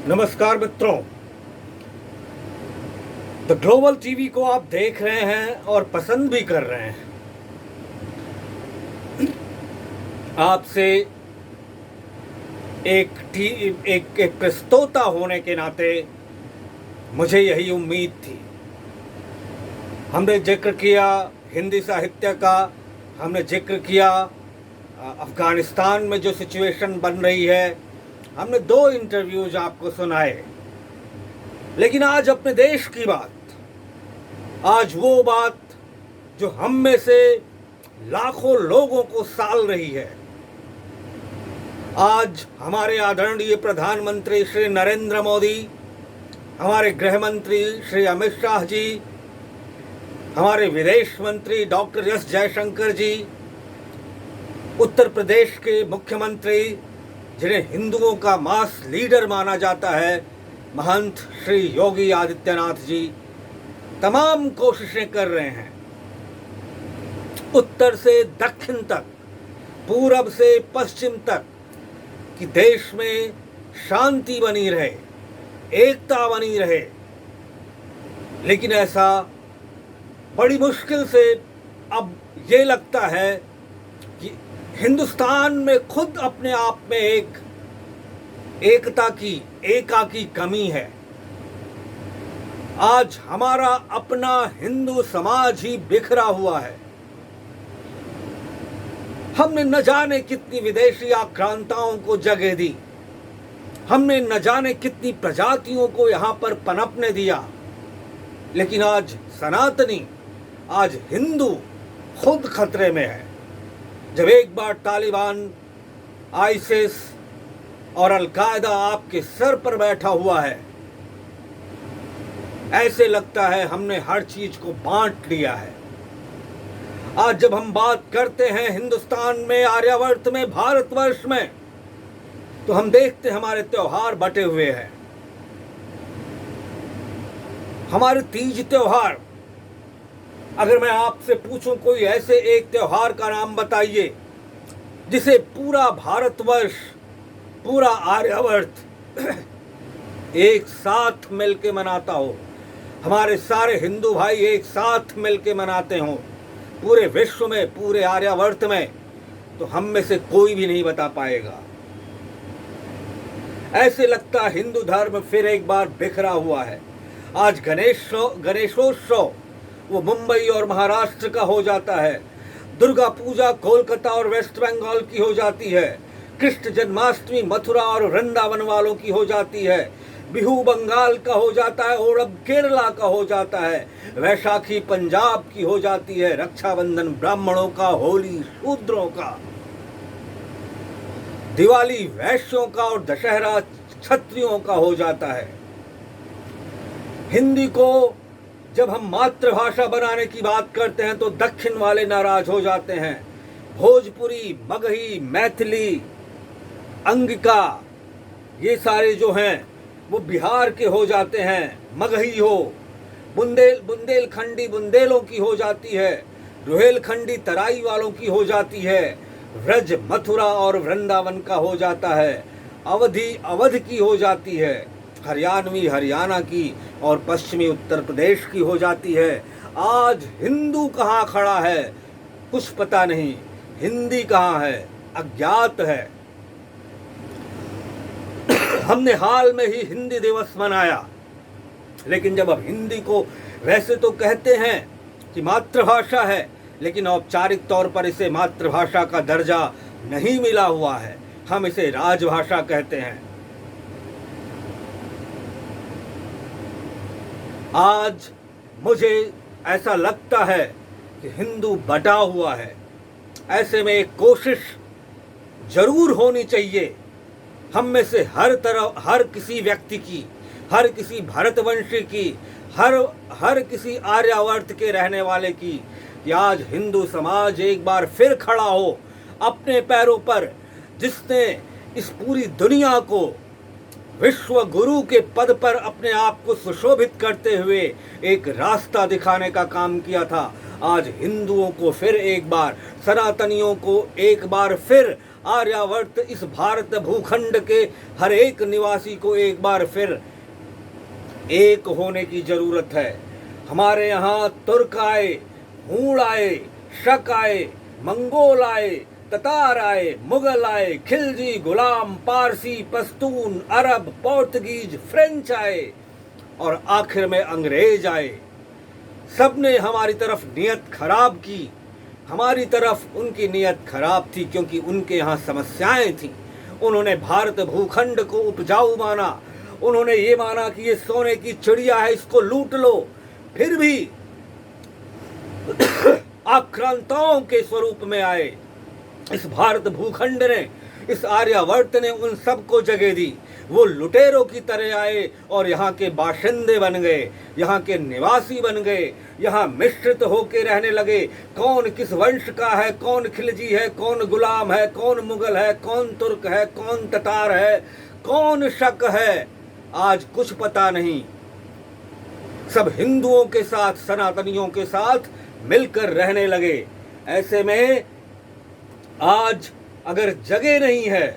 नमस्कार मित्रों, the global TV को आप देख रहे हैं और पसंद भी कर रहे हैं। आपसे एक प्रस्तोता होने के नाते मुझे यही उम्मीद थी। हमने जिक्र किया हिंदी साहित्य का, हमने जिक्र किया अफ़गानिस्तान में जो सिचुएशन बन रही है, हमने 2 इंटरव्यूज आपको सुनाए। लेकिन आज अपने देश की बात, आज वो बात जो हम में से लाखों लोगों को साल रही है। आज हमारे आदरणीय प्रधानमंत्री श्री नरेंद्र मोदी, हमारे गृह मंत्री श्री अमित शाह जी, हमारे विदेश मंत्री डॉक्टर एस जयशंकर जी, उत्तर प्रदेश के मुख्यमंत्री जिन्हें हिंदुओं का मास लीडर माना जाता है, महंत श्री योगी आदित्यनाथ जी, तमाम कोशिशें कर रहे हैं उत्तर से दक्षिण तक, पूरब से पश्चिम तक, कि देश में शांति बनी रहे, एकता बनी रहे। लेकिन ऐसा बड़ी मुश्किल से अब ये लगता है कि हिंदुस्तान में खुद अपने आप में एकता की एकाकी कमी है। आज हमारा अपना हिंदू समाज ही बिखरा हुआ है। हमने न जाने कितनी विदेशी आक्रांताओं को जगह दी, हमने न जाने कितनी प्रजातियों को यहां पर पनपने दिया, लेकिन आज सनातनी, आज हिंदू खुद खतरे में है। जब एक बार तालिबान, आईसिस और अलकायदा आपके सर पर बैठा हुआ है, ऐसे लगता है हमने हर चीज को बांट लिया है। आज जब हम बात करते हैं हिंदुस्तान में, आर्यावर्त में, भारतवर्ष में, तो हम देखते हमारे त्योहार बटे हुए हैं। हमारे तीज त्योहार, अगर मैं आपसे पूछूं कोई ऐसे एक त्योहार का नाम बताइए जिसे पूरा भारतवर्ष, पूरा आर्यावर्त एक साथ मिलके मनाता हो, हमारे सारे हिंदू भाई एक साथ मिलके मनाते हों पूरे विश्व में, पूरे आर्यावर्त में, तो हम में से कोई भी नहीं बता पाएगा। ऐसे लगता हिंदू धर्म फिर एक बार बिखरा हुआ है। आज गणेशोत्सव वो मुंबई और महाराष्ट्र का हो जाता है, दुर्गा पूजा कोलकाता और वेस्ट बंगाल की हो जाती है, कृष्ण जन्माष्टमी मथुरा और वृंदावन वालों की हो जाती है, बिहू बंगाल का हो जाता है, ओणम केरला का हो जाता है, वैशाखी पंजाब की हो जाती है, रक्षाबंधन ब्राह्मणों का, होली शूद्रों का, दिवाली वैश्यों का और दशहरा क्षत्रियों का हो जाता है। हिंदी को जब हम मातृभाषा बनाने की बात करते हैं तो दक्षिण वाले नाराज हो जाते हैं। भोजपुरी, मगही, मैथिली, अंगिका, ये सारे जो हैं वो बिहार के हो जाते हैं। मगही हो, बुंदेलखंडी बुंदेलों की हो जाती है, रुहेलखंडी तराई वालों की हो जाती है, व्रज मथुरा और वृंदावन का हो जाता है, अवधी अवध की हो जाती है, हरियाणवी हरियाणा की और पश्चिमी उत्तर प्रदेश की हो जाती है। आज हिंदू कहाँ खड़ा है कुछ पता नहीं, हिंदी कहाँ है अज्ञात है। हमने हाल में ही हिंदी दिवस मनाया, लेकिन जब अब हिंदी को वैसे तो कहते हैं कि मातृभाषा है, लेकिन औपचारिक तौर पर इसे मातृभाषा का दर्जा नहीं मिला हुआ है, हम इसे राजभाषा कहते हैं। आज मुझे ऐसा लगता है कि हिंदू बटा हुआ है। ऐसे में एक कोशिश जरूर होनी चाहिए हम में से हर किसी व्यक्ति की, हर किसी भारतवंशी की, हर किसी आर्यावर्त के रहने वाले की, कि आज हिंदू समाज एक बार फिर खड़ा हो अपने पैरों पर, जिसने इस पूरी दुनिया को विश्व गुरु के पद पर अपने आप को सुशोभित करते हुए एक रास्ता दिखाने का काम किया था। आज हिंदुओं को फिर एक बार, सनातनियों को एक बार फिर आर्यावर्त इस भारत भूखंड के हर एक निवासी को एक बार फिर एक होने की जरूरत है। हमारे यहाँ तुर्क आए, हूण आए, शक आए, मंगोल आए, ततार आए, मुगल आए, खिलजी, गुलाम, पारसी, पश्तून, अरब, पोर्तुगीज, फ्रेंच आए और आखिर में अंग्रेज आए। सबने हमारी तरफ नियत खराब की। हमारी तरफ उनकी नियत खराब थी क्योंकि उनके यहाँ समस्याएं थीं। उन्होंने भारत भूखंड को उपजाऊ माना। उन्होंने ये माना कि ये सोने की चिड़िया है, इसको लूट लो। फिर भी आक्रांताओं के स्वरूप में आए। इस भारत भूखंड ने, इस आर्यावर्त ने उन सबको जगह दी। वो लुटेरों की तरह आए और यहाँ के बाशिंदे बन गए, यहाँ के निवासी बन गए, यहाँ मिश्रित होके रहने लगे। कौन किस वंश का है, कौन खिलजी है, कौन गुलाम है, कौन मुगल है, कौन तुर्क है, कौन ततार है, कौन शक है, आज कुछ पता नहीं। सब हिंदुओं के साथ, सनातनियों के साथ मिलकर रहने लगे। ऐसे में आज अगर जगह नहीं है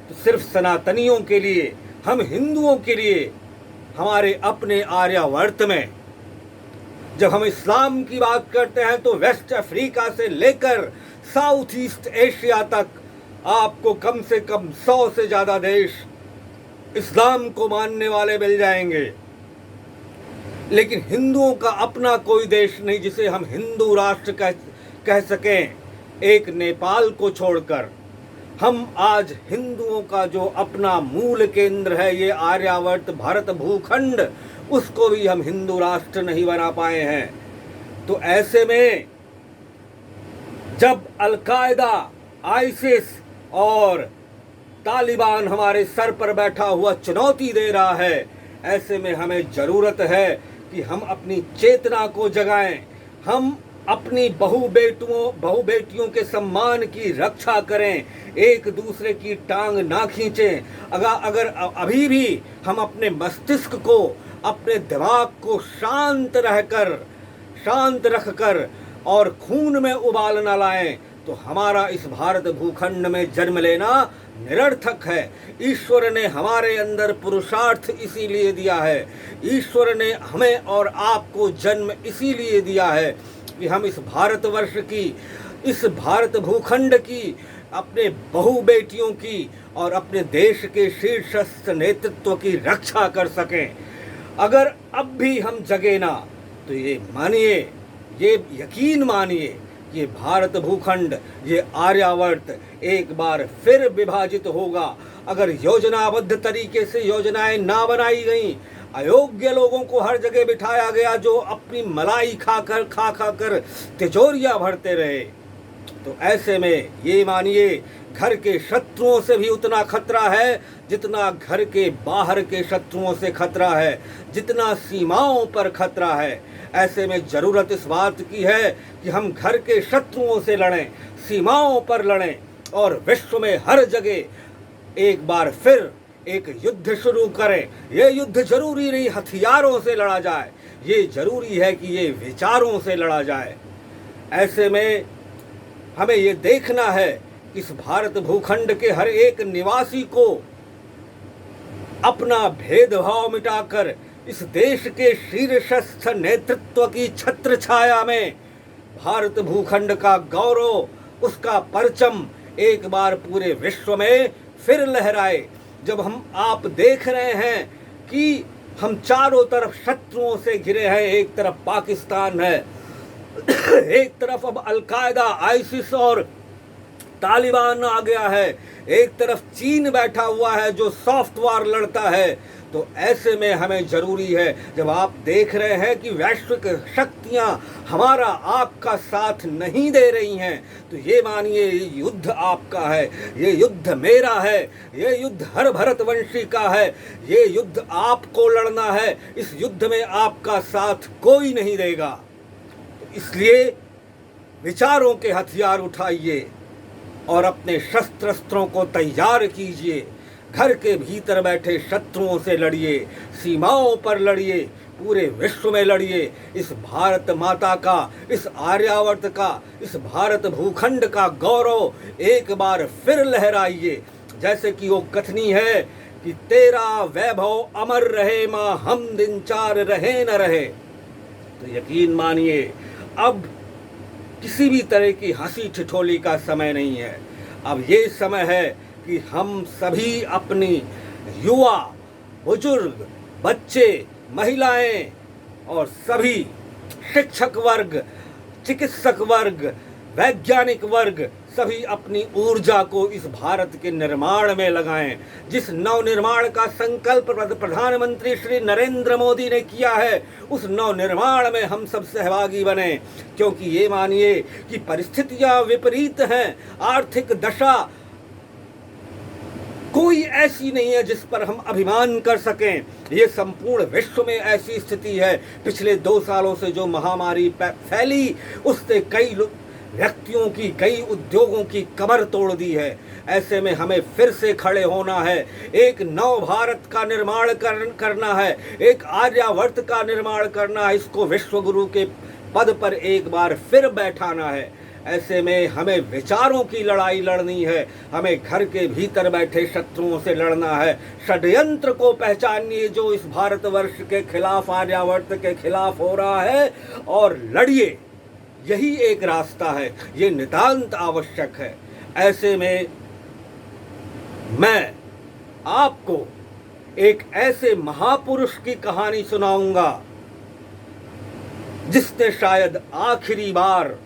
तो सिर्फ सनातनियों के लिए, हम हिंदुओं के लिए, हमारे अपने आर्यावर्त में जब हम इस्लाम की बात करते हैं तो वेस्ट अफ्रीका से लेकर साउथ ईस्ट एशिया तक आपको कम से कम 100 से ज़्यादा देश इस्लाम को मानने वाले मिल जाएंगे। लेकिन हिंदुओं का अपना कोई देश नहीं जिसे हम हिंदू राष्ट्र कह सकें, एक नेपाल को छोड़कर। हम आज हिंदुओं का जो अपना मूल केंद्र है, ये आर्यावर्त भारत भूखंड, उसको भी हम हिंदू राष्ट्र नहीं बना पाए हैं। तो ऐसे में जब अलकायदा, आईसिस और तालिबान हमारे सर पर बैठा हुआ चुनौती दे रहा है, ऐसे में हमें जरूरत है कि हम अपनी चेतना को जगाएं। हम अपनी बहु बेटियों के सम्मान की रक्षा करें, एक दूसरे की टांग ना खींचें। अगर अभी भी हम अपने मस्तिष्क को, अपने दिमाग को शांत रखकर और खून में उबाल न लाएं तो हमारा इस भारत भूखंड में जन्म लेना निरर्थक है। ईश्वर ने हमारे अंदर पुरुषार्थ इसीलिए दिया है, ईश्वर ने हमें और आपको जन्म इसीलिए दिया है कि हम इस भारतवर्ष की, इस भारत भूखंड की, अपने बहु बेटियों की और अपने देश के शीर्षस्थ नेतृत्व की रक्षा कर सकें। अगर अब भी हम जगे ना तो ये मानिए, ये यकीन मानिए, ये भारत भूखंड, ये आर्यावर्त एक बार फिर विभाजित होगा। अगर योजनाबद्ध तरीके से योजनाएं ना बनाई गई, अयोग्य लोगों को हर जगह बिठाया गया जो अपनी मलाई खा कर तिजोरियां भरते रहे, तो ऐसे में ये मानिए घर के शत्रुओं से भी उतना खतरा है जितना घर के बाहर के शत्रुओं से खतरा है, जितना सीमाओं पर खतरा है। ऐसे में जरूरत इस बात की है कि हम घर के शत्रुओं से लड़ें, सीमाओं पर लड़ें और विश्व में हर जगह एक बार फिर एक युद्ध शुरू करें। ये युद्ध जरूरी नहीं हथियारों से लड़ा जाए, ये जरूरी है कि ये विचारों से लड़ा जाए। ऐसे में हमें ये देखना है कि इस भारत भूखंड के हर एक निवासी को अपना भेदभाव मिटाकर इस देश के शीर्षस्थ नेतृत्व की छत्र छाया में भारत भूखंड का गौरव, उसका परचम एक बार पूरे विश्व में फिर लहराए। जब आप देख रहे हैं कि हम चारों तरफ शत्रुओं से घिरे हैं, एक तरफ पाकिस्तान है, एक तरफ अब अलकायदा, आईसिस और तालिबान आ गया है, एक तरफ चीन बैठा हुआ है जो सॉफ्ट वॉर लड़ता है, तो ऐसे में हमें जरूरी है, जब आप देख रहे हैं कि वैश्विक शक्तियां हमारा आपका साथ नहीं दे रही हैं, तो ये मानिए ये युद्ध आपका है, ये युद्ध मेरा है, ये युद्ध हर भरतवंशी का है, ये युद्ध आपको लड़ना है। इस युद्ध में आपका साथ कोई नहीं देगा। इसलिए विचारों के हथियार उठाइए और अपने शस्त्रों को तैयार कीजिए। घर के भीतर बैठे शत्रुओं से लड़िए, सीमाओं पर लड़िए, पूरे विश्व में लड़िए। इस भारत माता का, इस आर्यावर्त का, इस भारत भूखंड का गौरव एक बार फिर लहराइए। जैसे कि वो कथनी है कि तेरा वैभव अमर रहे माँ, हम दिन चार रहे न रहे। तो यकीन मानिए अब किसी भी तरह की हंसी ठिठोली का समय नहीं है। अब ये समय है कि हम सभी अपनी युवा, बुजुर्ग, बच्चे, महिलाएं और सभी शिक्षक वर्ग, चिकित्सक वर्ग, वैज्ञानिक वर्ग सभी अपनी ऊर्जा को इस भारत के निर्माण में लगाएं। जिस नवनिर्माण का संकल्प प्रधानमंत्री श्री नरेंद्र मोदी ने किया है, उस नवनिर्माण में हम सब सहभागी बने। क्योंकि ये मानिए कि परिस्थितियां विपरीत हैं, आर्थिक दशा कोई ऐसी नहीं है जिस पर हम अभिमान कर सकें। ये संपूर्ण विश्व में ऐसी स्थिति है। पिछले 2 सालों से जो महामारी फैली, उससे कई व्यक्तियों की, कई उद्योगों की कमर तोड़ दी है। ऐसे में हमें फिर से खड़े होना है, एक नव भारत का निर्माण करना है, एक आर्यावर्त का निर्माण करना है, इसको विश्व गुरु के पद पर एक बार फिर बैठाना है। ऐसे में हमें विचारों की लड़ाई लड़नी है, हमें घर के भीतर बैठे शत्रुओं से लड़ना है। षड्यंत्र को पहचानिए जो इस भारतवर्ष के खिलाफ, आर्यावर्त के खिलाफ हो रहा है, और लड़िए। यही एक रास्ता है, ये नितांत आवश्यक है। ऐसे में मैं आपको एक ऐसे महापुरुष की कहानी सुनाऊंगा जिसने शायद आखिरी बार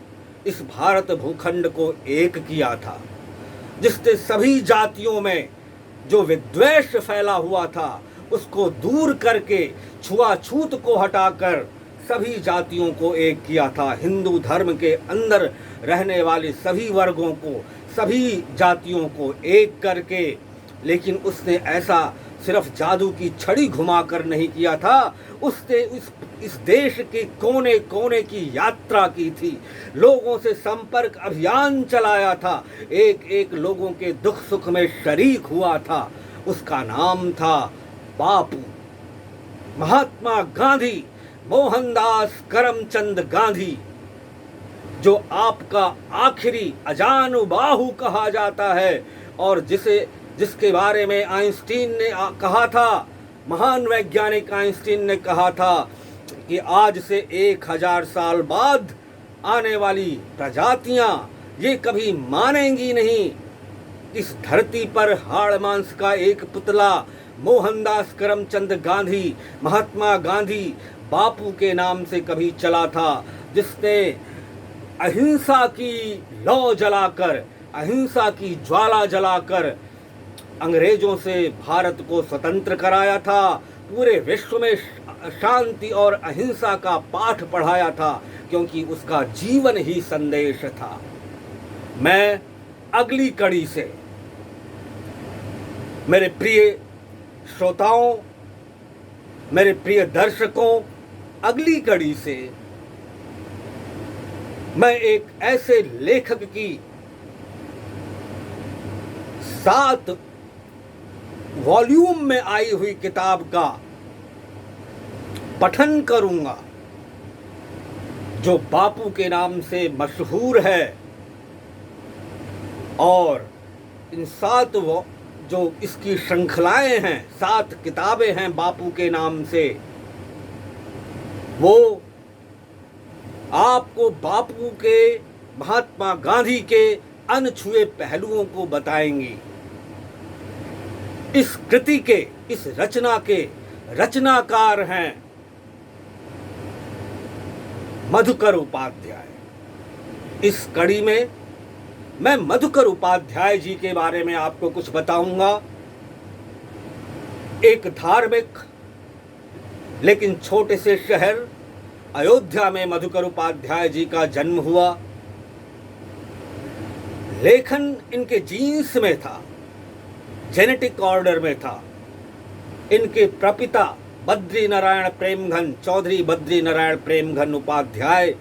इस भारत भूखंड को एक किया था, जिसने सभी जातियों में जो विद्वेष फैला हुआ था उसको दूर करके, छुआछूत को हटाकर सभी जातियों को एक किया था। हिंदू धर्म के अंदर रहने वाले सभी वर्गों को, सभी जातियों को एक करके। लेकिन उसने ऐसा सिर्फ जादू की छड़ी घुमाकर नहीं किया था, उसने इस देश के कोने कोने की यात्रा की थी, लोगों से संपर्क अभियान चलाया था, एक एक लोगों के दुख सुख में शरीक हुआ था। उसका नाम था बापू, महात्मा गांधी, मोहनदास करमचंद गांधी, जो आपका आखिरी अजानुबाहु कहा जाता है, और जिसके बारे में आइंस्टीन ने कहा था, महान वैज्ञानिक आइंस्टीन ने कहा था कि आज से 1000 साल बाद आने वाली प्रजातियां ये कभी मानेंगी नहीं, इस धरती पर हाड़ मांस का एक पुतला मोहनदास करमचंद गांधी, महात्मा गांधी बापू के नाम से कभी चला था, जिसने अहिंसा की लौ जलाकर, अहिंसा की ज्वाला जलाकर अंग्रेजों से भारत को स्वतंत्र कराया था, पूरे विश्व में शांति और अहिंसा का पाठ पढ़ाया था, क्योंकि उसका जीवन ही संदेश था। मैं अगली कड़ी से मेरे प्रिय श्रोताओं, मेरे प्रिय दर्शकों, अगली कड़ी से मैं एक ऐसे लेखक की 7 वॉल्यूम में आई हुई किताब का पठन करूंगा, जो बापू के नाम से मशहूर है। और इन 7 जो इसकी श्रृंखलाएं हैं, 7 किताबें हैं बापू के नाम से, वो आपको बापू के, महात्मा गांधी के अनछुए पहलुओं को बताएंगी। इस कृति के, इस रचना के रचनाकार हैं मधुकर उपाध्याय। इस कड़ी में मैं मधुकर उपाध्याय जी के बारे में आपको कुछ बताऊंगा। एक धार्मिक लेकिन छोटे से शहर अयोध्या में मधुकर उपाध्याय जी का जन्म हुआ। लेखन इनके जीन्स में था, जेनेटिक ऑर्डर में था। इनके प्रपिता बद्री नारायण प्रेमघन, चौधरी बद्री नारायण प्रेमघन उपाध्याय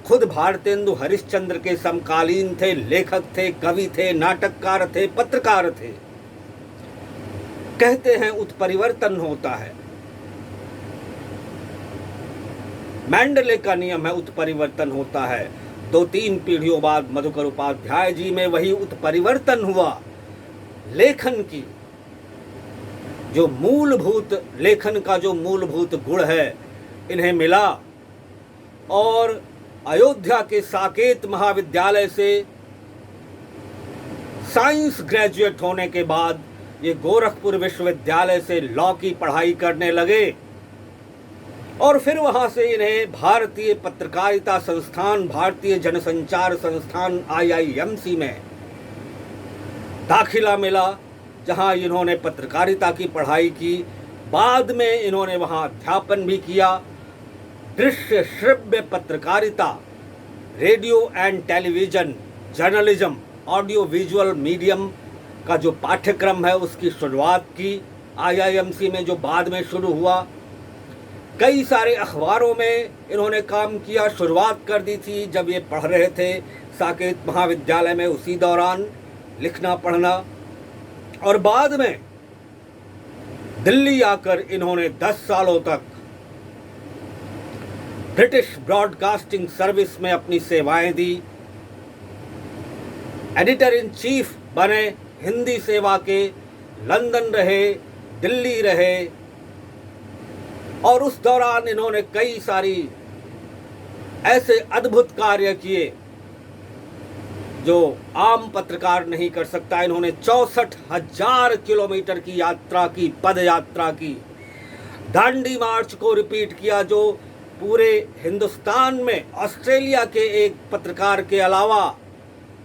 खुद भारतेंदु हरिश्चंद्र के समकालीन थे, लेखक थे, कवि थे, नाटककार थे, पत्रकार थे। कहते हैं उत्परिवर्तन होता है, मेंडले का नियम है, उत्परिवर्तन होता है। 2-3 पीढ़ियों बाद मधुकर उपाध्याय जी में वही उत्परिवर्तन हुआ। लेखन की जो मूलभूत, लेखन का जो मूलभूत गुण है इन्हें मिला, और अयोध्या के साकेत महाविद्यालय से साइंस ग्रेजुएट होने के बाद ये गोरखपुर विश्वविद्यालय से लॉ की पढ़ाई करने लगे, और फिर वहाँ से इन्हें भारतीय पत्रकारिता संस्थान, भारतीय जनसंचार संस्थान IIMC में दाखिला मिला, जहाँ इन्होंने पत्रकारिता की पढ़ाई की। बाद में इन्होंने वहाँ अध्यापन भी किया। दृश्य श्रव्य पत्रकारिता, radio and television journalism, audio visual medium का जो पाठ्यक्रम है उसकी शुरुआत की IIMC में, जो बाद में शुरू हुआ। कई सारे अखबारों में इन्होंने काम किया। शुरुआत कर दी थी जब ये पढ़ रहे थे साकेत महाविद्यालय में, उसी दौरान लिखना पढ़ना। और बाद में दिल्ली आकर इन्होंने 10 सालों तक ब्रिटिश ब्रॉडकास्टिंग सर्विस में अपनी सेवाएं दी। एडिटर इन चीफ बने हिंदी सेवा के, लंदन रहे, दिल्ली रहे, और उस दौरान इन्होंने कई सारी ऐसे अद्भुत कार्य किए जो आम पत्रकार नहीं कर सकता। इन्होंने 64,000 किलोमीटर की यात्रा की, पद यात्रा की। दांडी मार्च को रिपीट किया, जो पूरे हिंदुस्तान में ऑस्ट्रेलिया के एक पत्रकार के अलावा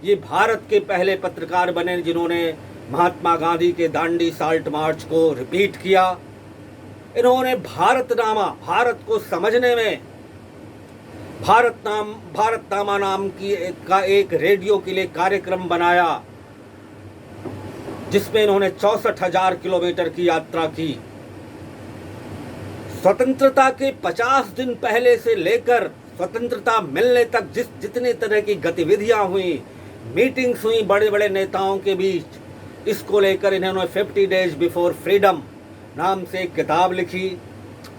ये भारत के पहले पत्रकार बने जिन्होंने महात्मा गांधी के दांडी साल्ट मार्च को रिपीट किया। इन्होंने भारतनामा, भारत को समझने में भारतनामा नाम का एक रेडियो के लिए कार्यक्रम बनाया, जिसमें इन्होंने 64,000 किलोमीटर की यात्रा की। स्वतंत्रता के 50 दिन पहले से लेकर स्वतंत्रता मिलने तक जितने तरह की गतिविधियां हुई, मीटिंग्स हुई बड़े बड़े नेताओं के बीच, इसको लेकर इन्होंने 50 डेज बिफोर फ्रीडम नाम से एक किताब लिखी।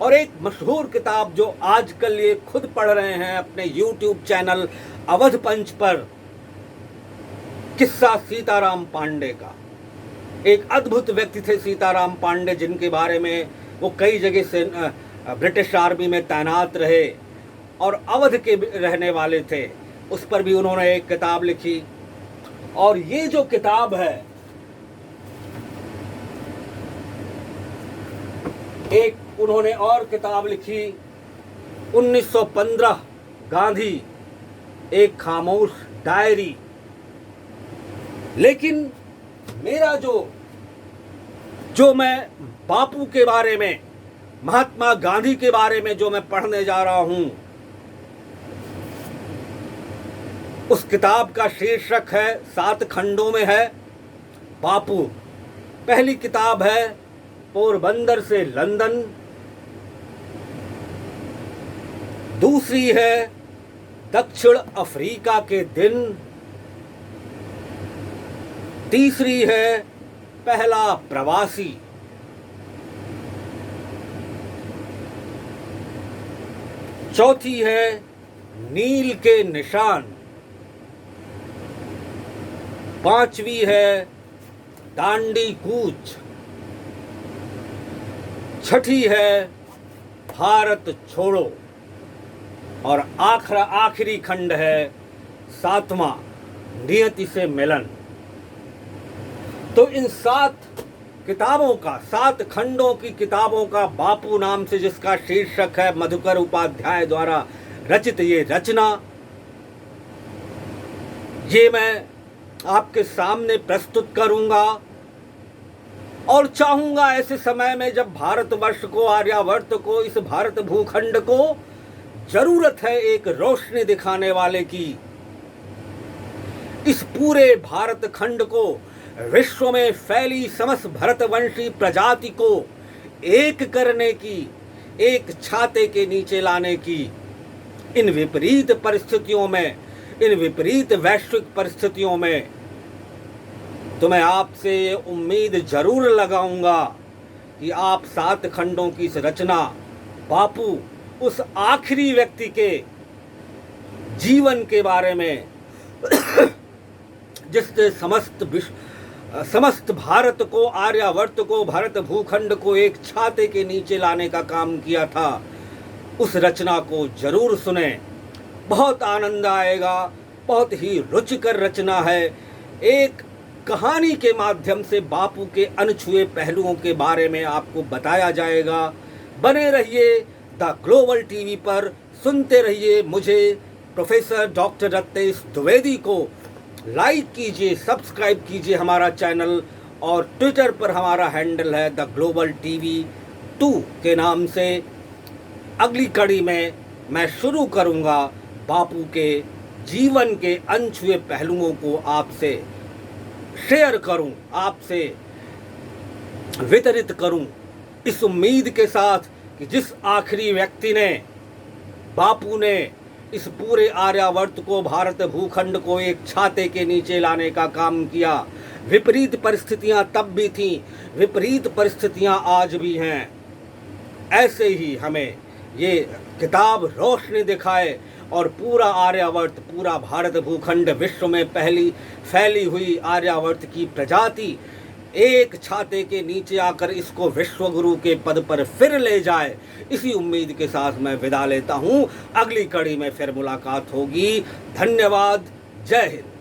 और एक मशहूर किताब जो आजकल ये खुद पढ़ रहे हैं अपने YouTube चैनल अवध पंच पर, किस्सा सीताराम पांडे का। एक अद्भुत व्यक्ति थे सीताराम पांडे, जिनके बारे में वो कई जगह से ब्रिटिश आर्मी में तैनात रहे और अवध के रहने वाले थे। उस पर भी उन्होंने एक किताब लिखी। और ये जो किताब है, एक उन्होंने और किताब लिखी 1915 गांधी, एक खामोश डायरी। लेकिन मेरा जो मैं बापू के बारे में, महात्मा गांधी के बारे में जो मैं पढ़ने जा रहा हूं, उस किताब का शीर्षक है, 7 खंडों में है, बापू। पहली किताब है पोरबंदर से लंदन, दूसरी है दक्षिण अफ्रीका के दिन, तीसरी है पहला प्रवासी, चौथी है नील के निशान, पांचवी है दांडी कूच, छठी है भारत छोड़ो, और आखिरी खंड है 7वां नियति से मिलन। तो इन 7 किताबों का, 7 खंडों की किताबों का, बापू नाम से जिसका शीर्षक है, मधुकर उपाध्याय द्वारा रचित ये रचना, ये मैं आपके सामने प्रस्तुत करूंगा। और चाहूंगा ऐसे समय में जब भारतवर्ष को, आर्यावर्त को, इस भारत भूखंड को जरूरत है एक रोशनी दिखाने वाले की, इस पूरे भारत खंड को, विश्व में फैली समस्त भरतवंशी प्रजाति को एक करने की, एक छाते के नीचे लाने की, इन विपरीत परिस्थितियों में, इन विपरीत वैश्विक परिस्थितियों में, तो मैं आपसे ये उम्मीद जरूर लगाऊंगा कि आप 7 खंडों की इस रचना बापू उस आखिरी व्यक्ति के जीवन के बारे में जिसने समस्त भारत को, आर्यावर्त को, भारत भूखंड को एक छाते के नीचे लाने का काम किया था, उस रचना को जरूर सुने। बहुत आनंद आएगा। बहुत ही रुचिकर रचना है। एक कहानी के माध्यम से बापू के अनछुए पहलुओं के बारे में आपको बताया जाएगा। बने रहिए द ग्लोबल टीवी पर, सुनते रहिए मुझे, प्रोफेसर डॉक्टर रत्नेश द्विवेदी को। लाइक कीजिए, सब्सक्राइब कीजिए हमारा चैनल, और ट्विटर पर हमारा हैंडल है द ग्लोबल टीवी 2 के नाम से। अगली कड़ी में मैं शुरू करूंगा बापू के जीवन के अनछुए पहलुओं को आपसे शेयर करूं, आपसे वितरित करूं, इस उम्मीद के साथ कि जिस आखिरी व्यक्ति ने, बापू ने इस पूरे आर्यावर्त को, भारत भूखंड को एक छाते के नीचे लाने का काम किया। विपरीत परिस्थितियां तब भी थीं, विपरीत परिस्थितियां आज भी हैं। ऐसे ही हमें ये किताब रोशनी दिखाए और पूरा आर्यावर्त, पूरा भारत भूखंड, विश्व में फैली हुई आर्यावर्त की प्रजाति एक छाते के नीचे आकर इसको विश्व गुरु के पद पर फिर ले जाए। इसी उम्मीद के साथ मैं विदा लेता हूँ। अगली कड़ी में फिर मुलाकात होगी। धन्यवाद। जय हिंद।